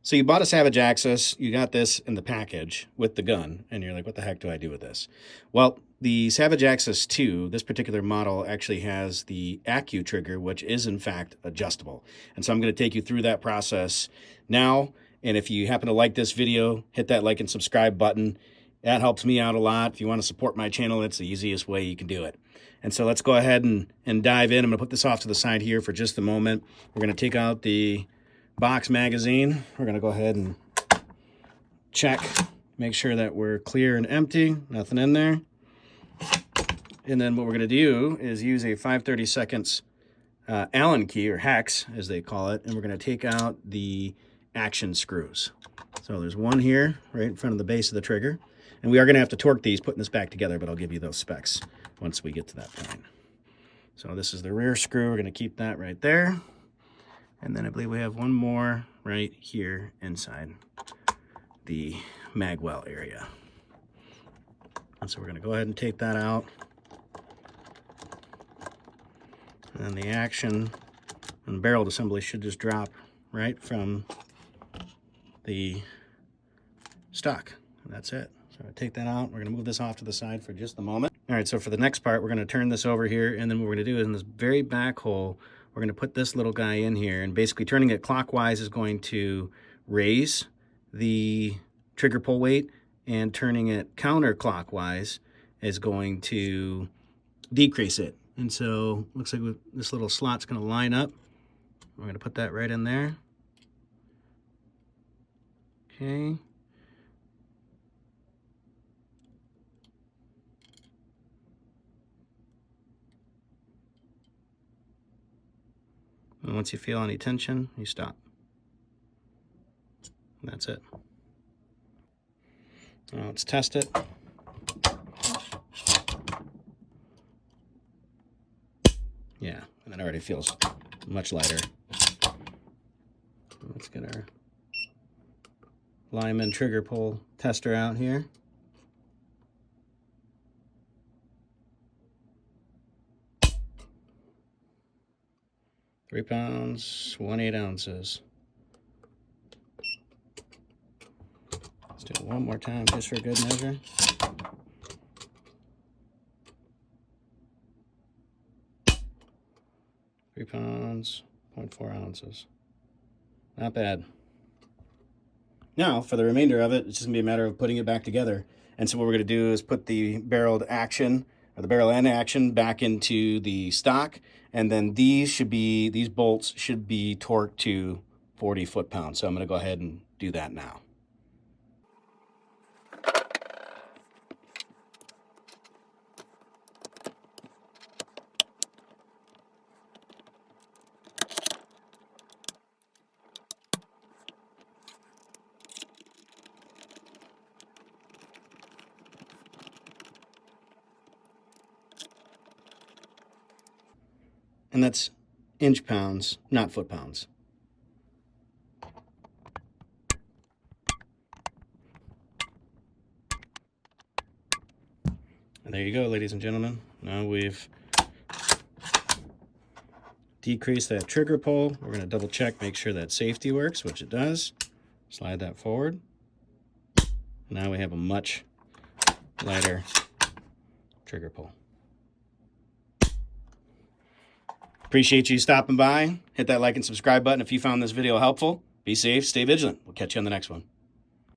So you bought a Savage Axis, you got this in the package with the gun, and you're like, what the heck do I do with this? Well, the Savage Axis 2, this particular model actually has the accutrigger, which is in fact adjustable. And so I'm going to take you through that process now. And if you happen to like this video, hit that like and subscribe button. That helps me out a lot. If you want to support my channel, it's the easiest way you can do it. And so let's go ahead and dive in. I'm going to put this off to the side here for just a moment. We're going to take out the box magazine. We're going to go ahead and check, make sure that we're clear and empty, nothing in there. And then what we're going to do is use a 5/32 Allen key, or hex as they call it, and we're going to take out the action screws. So there's one here right in front of the base of the trigger, and we are going to have to torque these putting this back together, but I'll give you those specs once we get to that point. So this is the rear screw. We're going to keep that right there. And then I believe we have one more right here inside the magwell area. And so we're going to go ahead and take that out. And then the action and barrel assembly should just drop right from the stock. And that's it. So I take that out. We're going to move this off to the side for just a moment. All right, so for the next part, we're going to turn this over here. And then what we're going to do is in this very back hole, we're going to put this little guy in here, and basically turning it clockwise is going to raise the trigger pull weight, and turning it counterclockwise is going to decrease it. And so looks like this little slot's going to line up. We're going to put that right in there. Okay. And once you feel any tension, you stop. And that's it. Now let's test it. Yeah, and it already feels much lighter. Let's get our Lyman trigger pull tester out here. £3 1/8 ounces. Let's do it one more time just for good measure. £3 0.4 ounces. Not bad. Now, for the remainder of it, it's just going to be a matter of putting it back together. And so what we're going to do is put the barreled action, or the barrel end action, back into the stock. And then these bolts should be torqued to 40 foot-pounds. So I'm going to go ahead and do that now. And that's inch pounds, not foot pounds. And there you go, ladies and gentlemen. Now we've decreased that trigger pull. We're going to double check, make sure that safety works, which it does. Slide that forward. Now we have a much lighter trigger pull. Appreciate you stopping by. Hit that like and subscribe button if you found this video helpful. Be safe, stay vigilant. We'll catch you on the next one.